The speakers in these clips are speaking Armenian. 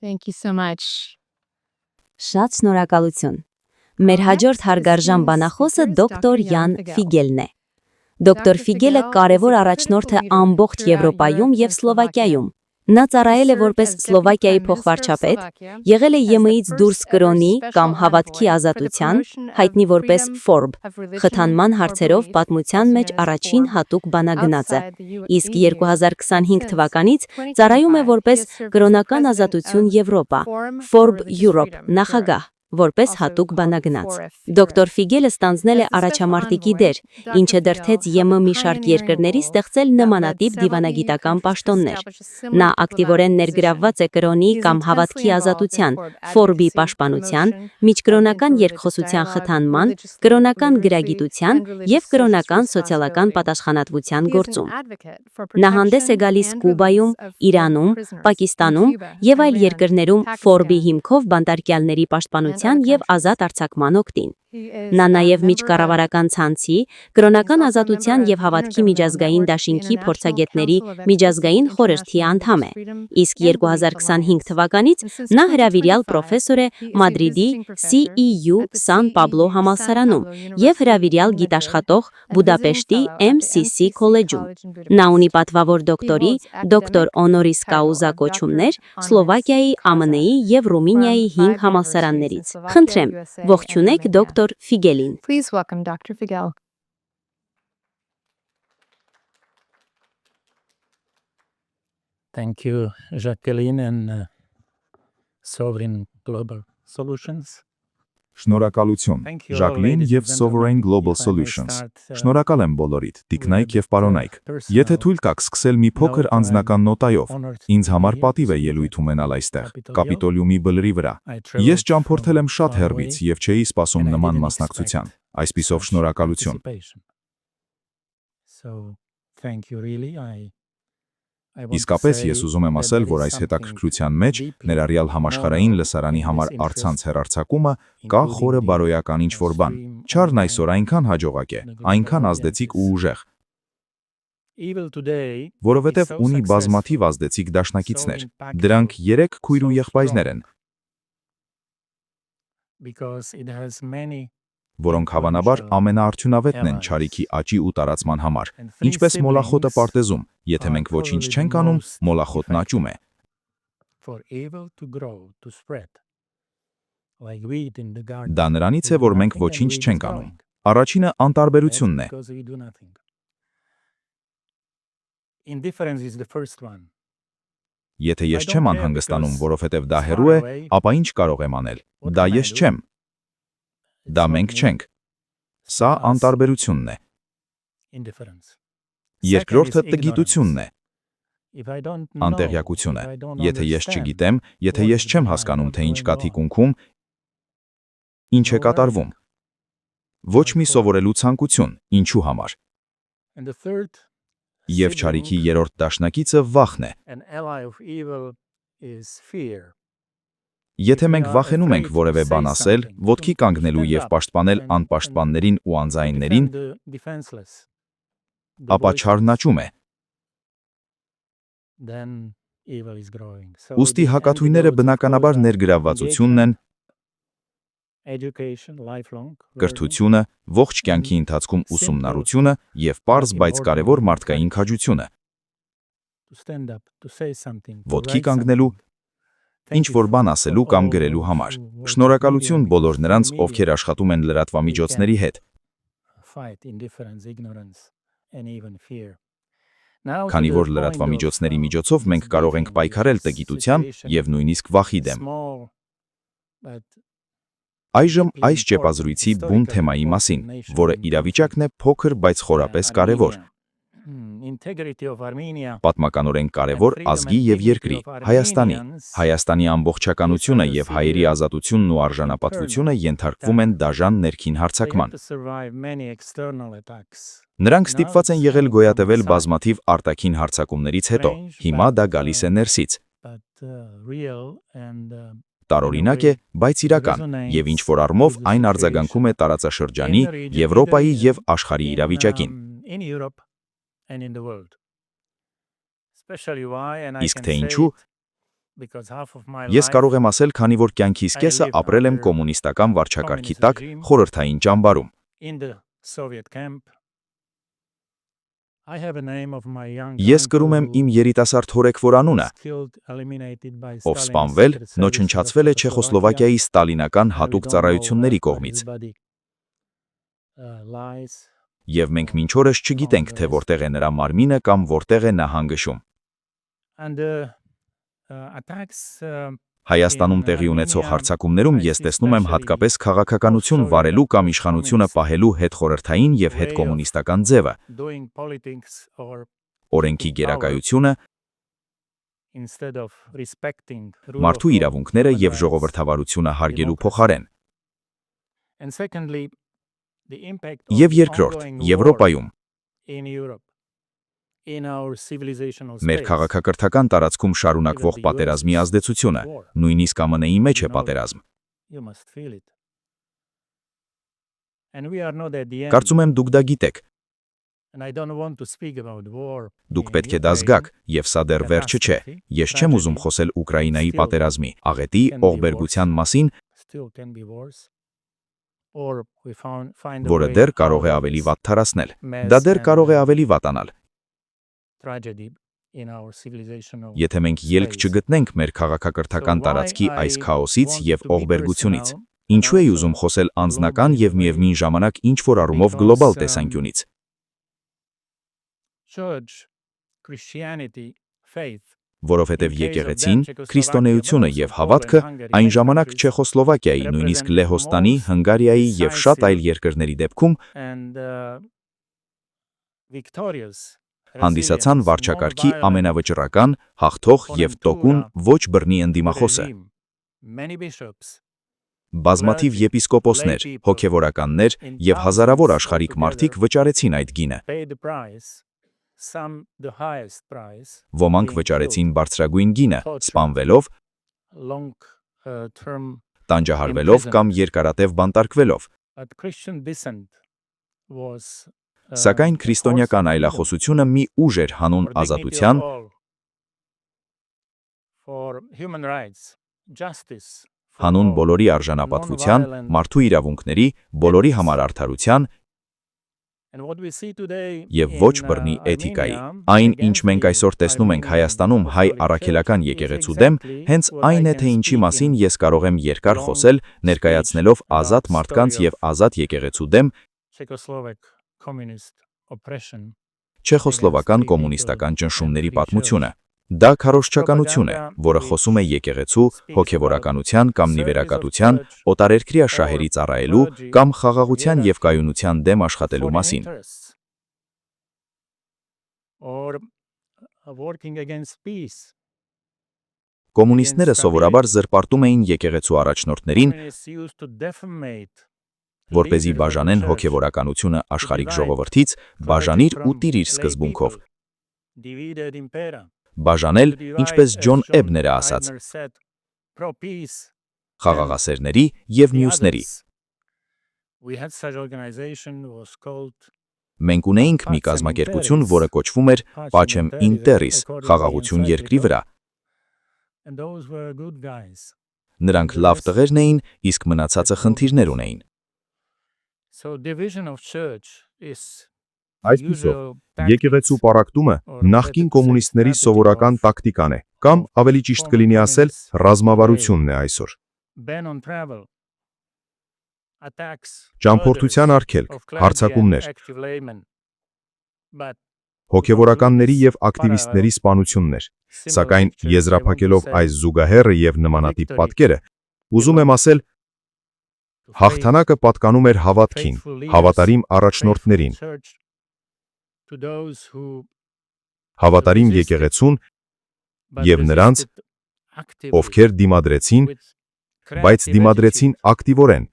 Thank you so much. Շատ շնորհակալություն։ Մեր հաջորդ հարգարժան բանախոսը դոկտոր Յան Ֆիգելն է։ Դոկտոր Ֆիգելը կարևոր առաջնորդ է ամբողջ Եվրոպայում եւ Սլովակիայում։ Նա ծառայել է որպես Սլովակիայի փոխվարչապետ, եղել է ԵՄ-ից դուրս կրոնի կամ հավատքի ազատության, հայտնի որպես FORB, խթանման հարցերով պատմության մեջ առաջին հատուկ բանագնացը, իսկ 2025 թվականից ծառայում է որպես կրոնական ազատություն Եվրոպա, FORB Europe նախագահ, որպես հատուկ բանագնաց։ Դոկտոր Ֆիգելը ստանձնել է առաջամարտիկի դեր, ինչը դրդեց ԵՄ մի շարք երկրների ստեղծել նմանատիպ դիվանագիտական պաշտոններ։ Նա ակտիվորեն ներգրավված է կրոնի կամ հավատքի ազատության, FORB-ի պաշտպանության, միջկրոնական երկխոսության խթանման, կրոնական գրագիտության և կրոնական սոցիալական պատասխանատվության գործում։ Նա հանդես է գալիս Կուբայում, Իրանում, Պակիստանում և այլ երկրներում FORB-ի հիմքով բանտարկյալների պաշտպանության և ազատ արձակման օգտին։ Նա նաև միջկառավարական ցանցի, կրոնական ազատության և հավատքի միջազգային դաշինքի փորձագետների միջազգային խորհրդի անդամ է, իսկ 2025 թվականից նա հրավիրյալ պրոֆեսոր է Մադրիդի CEU San Pablo համալսարանում և հրավիրյալ գիտաշխատող Բուդապեշտի MCC քոլեջում։ Նա ունի պատվավոր դոկտորի, դոկտոր օնորիս կաուզա կոչումներ Սլովակիայի, ԱՄՆ-ի և Ռումինիայի 5 համալսարաններից։ Խնդրեմ, ողջունեք դոկտոր Ֆիգելին։ Please welcome Dr. Figel. Thank you, Jacqueline and Sovereign Global Solutions. Շնորհակալություն, Ժակլին և Sovereign Global Solutions։ Շնորհակալ եմ բոլորիդ, տիկնայք և պարոնայք։ Եթե թույլ տաք սկսել մի փոքր անձնական նոտայով, ինձ համար պատիվ է ելույթ ունենալ այստեղ, Կապիտոլիումի բլրի վրա։ Ես ճամփորդել եմ շատ հեռվից և չէի սպասում նման մասնակցության։ Այսպիսով շնորհակալություն։ Իսկապես ես ուզում եմ ասել, որ այս հետաքրքրության մեջ, ներառյալ համաշխարհային լսարանի համար առցանց հեռարձակումը, կա խորը բարոյական ինչ-որ բան։ Չարն այսօր այնքան հաջողակ է, այնքան ազդեցիկ ու ուժեղ, որովհետև ունի բազմաթիվ ազդեցիկ դաշնակիցներ։ Դրանք 3 քույր ու եղբայրներ են, որոնք հավանաբար ամենաարդյունավետն են չարիքի աճի ու տարածման համար, ինչպես մոլախոտը պարտեզում, եթե մենք ոչինչ չենք անում, մոլախոտն աճում է։ Դա նրանից է, որ մենք ոչինչ չենք անում։ Առաջինը անտարբերությունն է։ Եթե ես չեմ անհանգստանում, որովհետև դա հեռու է, ապա ինչ կարող եմ անել։ Դա ես չեմ։ Դա մենք չենք։ Սա անտարբերությունն է։ Երկրորդը տգիտությունն է։ Անտեղյակությունը։ Եթե ես չգիտեմ, եթե ես չեմ հասկանում, թե ինչ կա թիկունքում, ինչ է կատարվում։ Ոչ մի սովորելու ցանկություն, ինչու համար։ Եվ չարիքի երրորդ դաշնակիցը վախն է։ Եթե մենք վախենում ենք որևէ բան ասել, ոտքի կանգնելու և պաշտպանել անպաշտպաններին ու անձայններին, ապա չարն աճում է։ Ուստի հակաթույները բնականաբար ներգրավվածությունն են, կրթությունը, ողջ կյանքի ընթացքում ուսումնառությունը և պարզ, բայց կարևոր մարդկային քաջությունը։ Ոտքի կանգնելու, ինչ-որ բան ասելու կամ գրելու համար։ Շնորհակալություն բոլոր նրանց, ովքեր աշխատում են լրատվամիջոցների հետ։ Քանի որ լրատվամիջոցների միջոցով մենք կարող ենք պայքարել տգիտության և նույնիսկ վախի դեմ։ Այժմ այս ճեպազրույցի բուն թեմայի մասին, որը իրավիճակն է փոքր, բայց խորապես կարևոր։ Պատմականորեն կարևոր ազգի և երկրի, Հայաստանի։ Հայաստանի ամբողջականությունը և հայերի ազատությունն ու արժանապատվությունը ենթարկվում են դաժան ներքին հարձակման։ Նրանք ստիպված են եղել գոյատևել բազմաթիվ արտաքին հարձակումներից հետո, հիմա դա գալիս է ներսից։ Տարօրինակ է, բայց իրական, և ինչ-որ առումով այն արձագանքում է տարածաշրջանի, Եվրոպայի և աշխարհի իրավիճակին։ Իսկ թե ինչու, Ես կարող եմ ասել, քանի որ կյանքիս կեսը ապրել եմ կոմունիստական վարչակարգի տակ խորհրդային ճամբարում։ Ես կրում եմ իմ երիտասարդ հորեկվոր անունը, ով սպանվել, նոչնչացվել է Չեխոսլովակիայի ստալինական հատուկ ծառայությունների կողմից։ Եվ մենք մինչ օրս չգիտենք, թե որտեղ է նրա մարմինը կամ որտեղ է նա հանգշում։ Հայաստանում տեղի ունեցող հարձակումներում ես տեսնում եմ հատկապես քաղաքականություն վարելու կամ իշխանությունը պահելու հետխորհրդային եւ հետկոմունիստական ձևը, օրենքի գերակայությունը, մարդու իրավունքները եւ ժողովրդավարությունը հարգելու փոխարեն։ Եվ երկրորդ, Եվրոպայում մեր քաղաքակրթական տարածքում շարունակվող պատերազմի ազդեցությունը, նույնիսկ ԱՄՆ-ի մեջ է պատերազմ։ Կարծում եմ դուք դա գիտեք։ Դուք պետք է դա զգաք, եւ սա դեռ վերջը չէ։ Ես չեմ ուզում խոսել Ուկրաինայի պատերազմի, աղետի, ողբերգության մասին, որը դեռ կարող է ավելի վատ թարացնել։ Դա դեռ կարող է ավելի վատանալ։ Եթե մենք ելք չգտնենք մեր քաղաքակրթական տարածքի այս քաոսից եւ ողբերգությունից, ինչու էի ուզում խոսել անձնական եւ միևնույն ժամանակ ինչ-որ առումով գլոբալ տեսանկյունից։ Որովհետև եկեղեցին, քրիստոնեությունը եւ հավատքը այն ժամանակ Չեխոսլովակիայի, նույնիսկ Լեհոստանի, Հունգարիայի եւ շատ այլ երկրների դեպքում հանդիսացան վարչակարգի ամենավճռական, հաղթող եւ տոկուն ոչ բռնի ընդդիմախոսը։ Բազմաթիվ եպիսկոպոսներ, հոգևորականներ եւ հազարավոր աշխարհիկ մարդիկ վճարեցին այդ գինը։ Ոմանք վճարեցին բարձրագույն գինը, սպանվելով, տանջահարվելով կամ երկարատև բանտարկվելով։ Սակայն քրիստոնեական այլախոսությունը մի ուժ էր հանուն ազատության, հանուն բոլորի արժանապատվության, մարդու իրավունքների, բոլորի համար արդարության եւ ոչ բռնի էթիկայի։ Այն, ինչ մենք այսօր տեսնում ենք Հայաստանում հայ առաքելական եկեղեցու դեմ, հենց այն է, թե ինչի մասին ես կարող եմ երկար խոսել, ներկայացնելով ազատ մարդկանց եւ ազատ եկեղեցու դեմ չեխոսլովական կոմունիստական ճնշումների պատմությունը։ Դա քարոզչականություն է, որը խոսում է եկեղեցու, հոգևորականության կամ նիվերակատության, օտարերկրյա շահերի ծառայելու կամ խաղաղության եւ կայունության դեմ աշխատելու մասին։ Կոմունիստները սովորաբար զրպարտում էին եկեղեցու առաջնորդներին, որպեսզի բաժանեն հոգևորականությունը աշխարհիկ ժողովրդից, բաժանիր ու տիրիր սկզբունքով։ Բաժանել, ինչպես Ջոն Էբները ասաց, խաղաղասերների եւ մյուսների։ Մենք ունեինք մի կազմակերպություն, որը կոչվում էր Pacem in Terris, խաղաղություն երկրի վրա։ Նրանք լավ տղերն էին, իսկ մնացածը խնդիրներ ունեին։ Այսպիսով, եկեղեցու պառակտումը նախկին կոմունիստների սովորական տակտիկան է, կամ ավելի ճիշտ կլինի ասել, ռազմավարությունն է այսօր։ Ճամփորդության արգելք, հարձակումներ, հոգևորականների եւ ակտիվիստների սպանություններ, սակայն եզրափակելով այս զուգահեռը եւ նմանատիպ պատկերը, ուզում եմ ասել, հաղթանակը պատկանում էր հավատքին, հավատարիմ առաջնորդներին, հավատարիմ եկեղեցուն եւ նրանց, ովքեր դիմադրեցին, բայց դիմադրեցին ակտիվորեն,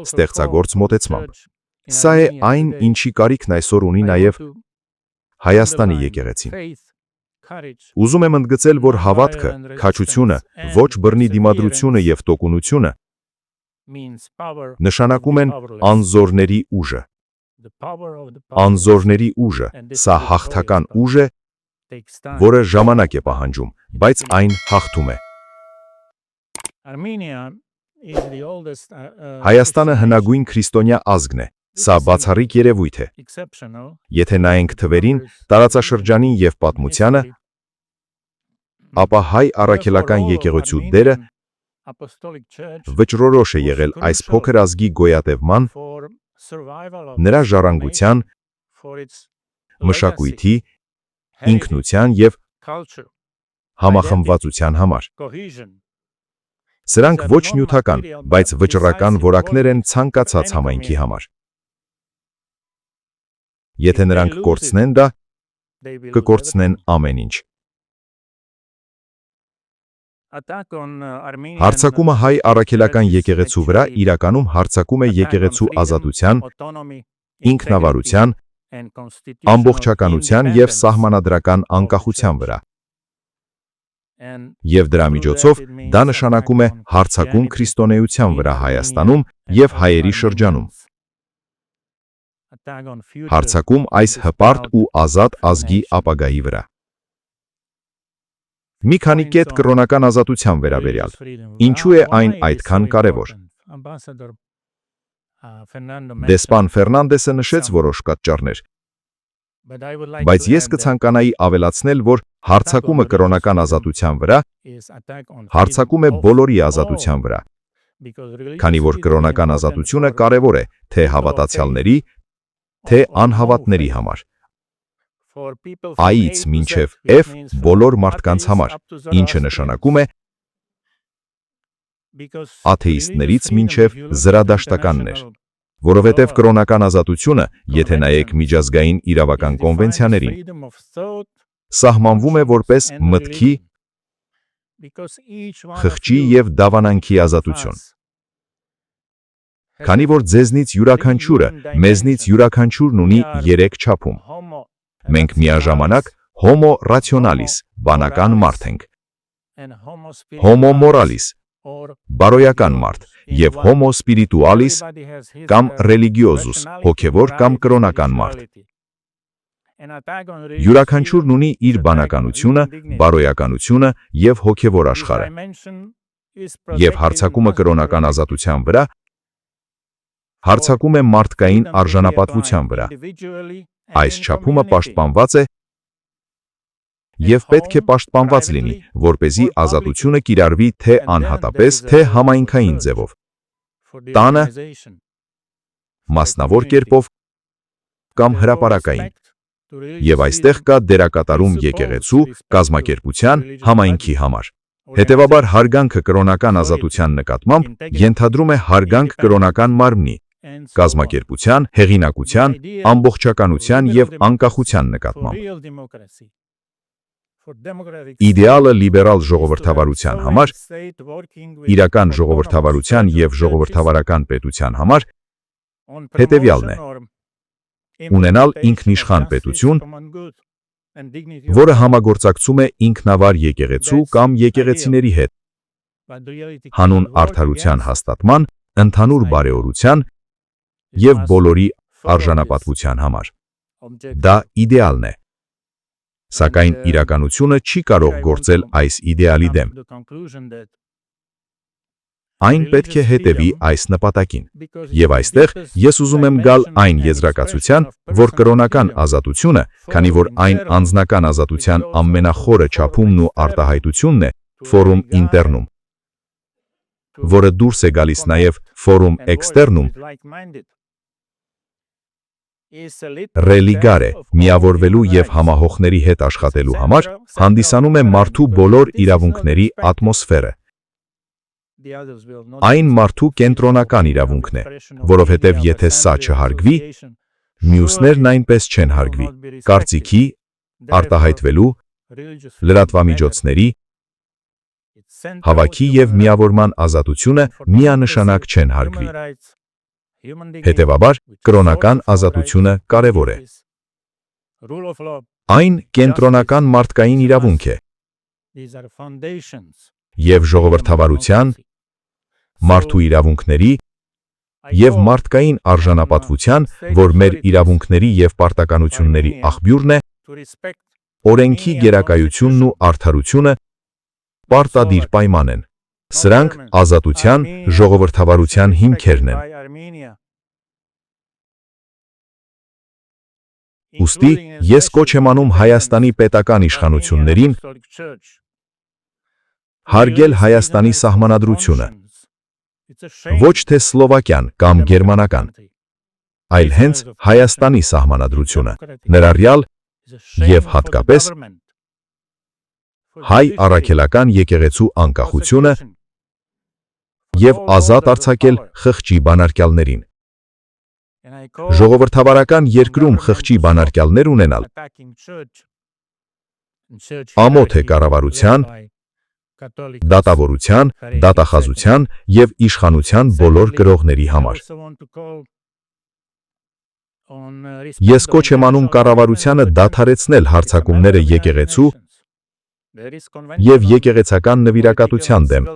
ստեղծագործ մոտեցմամբ։ Սա է այն, ինչի կարիքն այսօր ունի նաեւ Հայաստանի եկեղեցին։ Ուզում եմ ընդգծել, որ հավատքը, քաջությունը, ոչ բռնի դիմադրությունը եւ տոկունությունը նշանակում են անզորների ուժը։ Անզորների ուժը, սա հաղթական ուժ է, որը ժամանակ է պահանջում, բայց այն հաղթում է։ Հայաստանը հնագույն քրիստոնյա ազգն է։ Սա բացառիկ երևույթ է։ Եթե նայենք թվերին, տարածաշրջանին եւ պատմությանը, ապա հայ առաքելական եկեղեցու դերը վճռորոշ է եղել այս փոքր ազգի գոյատևման, նրա ժառանգության, մշակույթի, ինքնության եւ համախմբվածության համար։ Սրանք ոչ նյութական, բայց վճռական որակներ են ցանկացած համայնքի համար։ Եթե նրանք կորցնեն դա, կկորցնեն ամեն ինչ։ Հարձակումը հայ առաքելական եկեղեցու վրա իրականում հարձակում է եկեղեցու ազատության, ինքնավարության, ամբողջականության եւ սահմանադրական անկախության վրա։ Եվ դրա միջոցով դա նշանակում է հարձակում քրիստոնեության վրա Հայաստանում եւ հայերի շրջանում։ Հարձակում այս հպարտ ու ազատ ազգի ապագայի վրա։ Մի քանի կետ կրոնական ազատության վերաբերյալ։ Ինչու է այն այդքան կարևոր։ Դեսպան Ֆերնանդեսը նշեց որոշ պատճառներ, բայց ես կցանկանայի ավելացնել, որ հարձակումը կրոնական ազատության վրա հարձակում է բոլորի ազատության վրա, քանի որ կրոնական ազատությունը կարևոր է թե հավատացյալների, թե անհավատների համար։ A-ից մինչև F բոլոր մարդկանց համար, ինչը նշանակում է աթեիստներից մինչև զրադաշտականներ, որովհետև կրոնական ազատությունը, եթե նայեք միջազգային իրավական կոնվենցիաներին, սահմանվում է որպես մտքի, խղճի և դավանանքի ազատություն։ Քանի որ ձեզնից յուրաքանչյուրը, մեզնից յուրաքանչյուրն ունի 3 չափում։ Մենք միաժամանակ homo rationalis, բանական մարդ ենք, homo moralis, բարոյական մարդ, և homo spiritualis, կամ religiosus, հոգևոր կամ կրոնական մարդ։ Յուրաքանչյուրն ունի իր բանականությունը, բարոյականությունը և հոգևոր աշխարհը։ Եվ հարձակումը կրոնական ազատության վրա հարձակում է մարդկային արժանապատվության վրա։ Այս չափումը պաշտպանված է և պետք է պաշտպանված լինի, որպեսզի ազատությունը կիրառվի թե անհատապես, թե համայնքային ձևով, տանը, մասնավոր կերպով կամ հրապարակային։ Եվ այստեղ կա դերակատարում եկեղեցու, կազմակերպության, համայնքի համար։ Հետևաբար հարգանքը կրոնական ազատության նկատմամբ ենթադրում է հարգանք կրոնական մարմնի, կազմակերպության, հեղինակության, ամբողջականության և անկախության նկատմամբ։ Իդեալը լիբերալ ժողովրդավարության համար, իրական ժողովրդավարության և ժողովրդավարական պետության համար հետևյալն է. ունենալ ինքնիշխան պետություն, որը համագործակցում է ինքնավար եկեղեցու կամ եկեղեցիների հետ, հանուն արդարության հաստատման, ընդհանուր բարեօրության և բոլորի արժանապատվության համար։ Դա իդեալն է։ Սակայն իրականությունը չի կարող գործել այս իդեալի դեմ։ Այն պետք է հետևի այս նպատակին։ Եվ այստեղ ես ուզում եմ գալ այն եզրակացության, որ կրոնական ազատությունը, քանի որ այն անձնական ազատության ամենախորը չափումն ու արտահայտությունն է, ֆորում ինտերնում, որը դուրս է գալիս նաև ֆորում էքստերնում, ռելիգար է, միավորվելու և համահոխների հետ աշխատելու համար, հանդիսանում է մարդու բոլոր իրավունքների ատմոսֆերը։ Այն մարդու կենտրոնական իրավունքն է, որովհետև եթե սա չհարգվի, մյուսներն այնպես չեն հարգվի, կարծիքի, արտահայտվելու, լրատվամիջոցների, հավաքի և միավորման ազատությունը միանշանակ չեն հարգվի։ Հետևաբար, կրոնական ազատությունը կարևոր է։ Այն կենտրոնական մարդկային իրավունք է և ժողովրդավարության, մարդու իրավունքների և մարդկային արժանապատվության, որ մեր իրավունքների և պարտականությունների աղբյուրն է, օրենքի գերակայությունն ու արդարությունը պարտադիր պայման են։ Սրանք ազատության, ժողովրդավարության հիմքերն են։ Ուստի ես կոչ եմ անում Հայաստանի պետական իշխանություններին հարգել Հայաստանի սահմանադրությունը, ոչ թե սլովակյան կամ գերմանական, այլ հենց Հայաստանի սահմանադրությունը, ներառյալ եւ հատկապես հայ առաքելական եկեղեցու անկախությունը եւ ազատ արձակել խղճի բանարկյալներին։ Ժողովրդավարական երկրում խղճի բանարկյալներ ունենալ ամոթ է կառավարության, դատավորության, դատախազության եւ իշխանության բոլոր կրողների համար։ Ես կոչ եմ անում կառավարությանը դադարեցնել հարձակումները եկեղեցու եւ եկեղեցական նվիրակատության դեմ։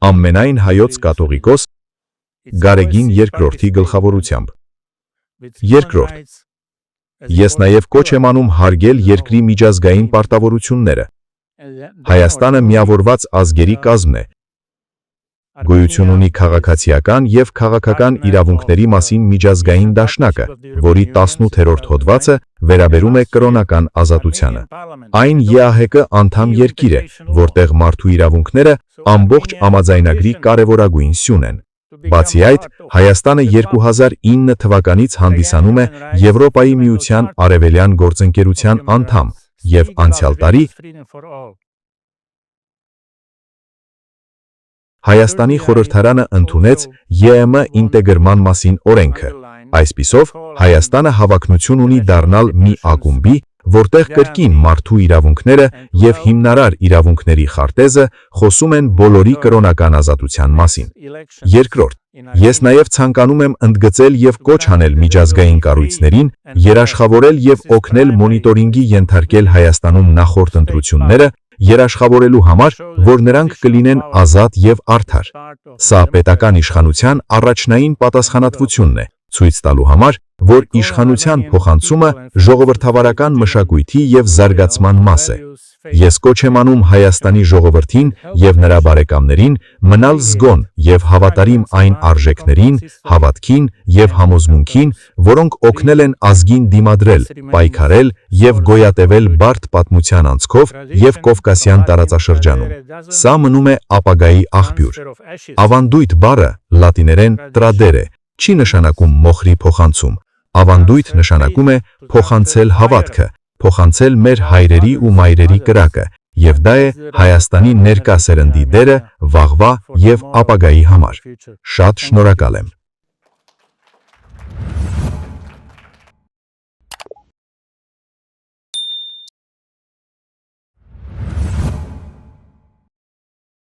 Ամենայն հայոց կաթողիկոս Գարեգին II գլխավորությամբ։ Երկրորդ, ես նաև կոչ եմ անում հարգել երկրի միջազգային պարտավորությունները։ Հայաստանը միավորված ազգերի կազմ է։ Գոյություն ունի քաղաքացիական եւ քաղաքական իրավունքների մասին միջազգային դաշնակը, որի 18-րդ հոդվածը վերաբերում է կրոնական ազատությանը։ Այն ԵԱՀԿ անդամ երկիր է, որտեղ մարդու իրավունքները ամբողջ համաձայնագրի կարևորագույն սյուն են։ Բացի այդ, Հայաստանը 2009 թվականից հանդիսանում է Եվրոպայի միության արևելյան գործընկերության անդամ եւ անցյալ տարի Հայաստանի խորհրդարանը ընդունեց ԵՄ ինտեգրման մասին օրենքը։ Այսպիսով, Հայաստանը հավակնություն ունի դառնալ մի ակումբի, որտեղ կրկին մարդու իրավունքները եւ հիմնարար իրավունքների խարտեզը խոսում են բոլորի կրոնական ազատության մասին։ Երկրորդ, ես նաև ցանկանում եմ ընդգծել եւ կոչ անել միջազգային կառույցներին երաշխավորել եւ օգնել մոնիտորինգի ենթարկել Հայաստանում նախորդ ընտրությունները, երաշխավորելու համար, որ նրանք կլինեն ազատ եւ արդար։ Սա պետական իշխանության առաջնային պատասխանատվությունն է, ցույց տալու համար, որ իշխանության փոխանցումը ժողովրդավարական մշակույթի եւ զարգացման մաս է։ Ես կոչ եմ անում Հայաստանի ժողովրդին եւ նրա բարեկամներին մնալ զգոն եւ հավատարիմ այն արժեքներին, հավատքին եւ համոզմունքին, որոնք օգնել են ազգին դիմադրել, պայքարել եւ գոյատևել բարդ պատմության անցքով եւ Կովկասյան տարածաշրջանում։ Սա մնում է ապագայի աղբյուր։ Ավանդույթ բառը լատիներեն tradere չի նշանակում մոխրի փոխանցում։ Ավանդույթ նշանակում է փոխանցել հավատքը, փոխանցել մեր հայրերի ու մայրերի կրակը, եւ դա է Հայաստանի ներկա սերնդի դերը վաղվա եւ ապագայի համար։ Շատ շնորհակալ եմ։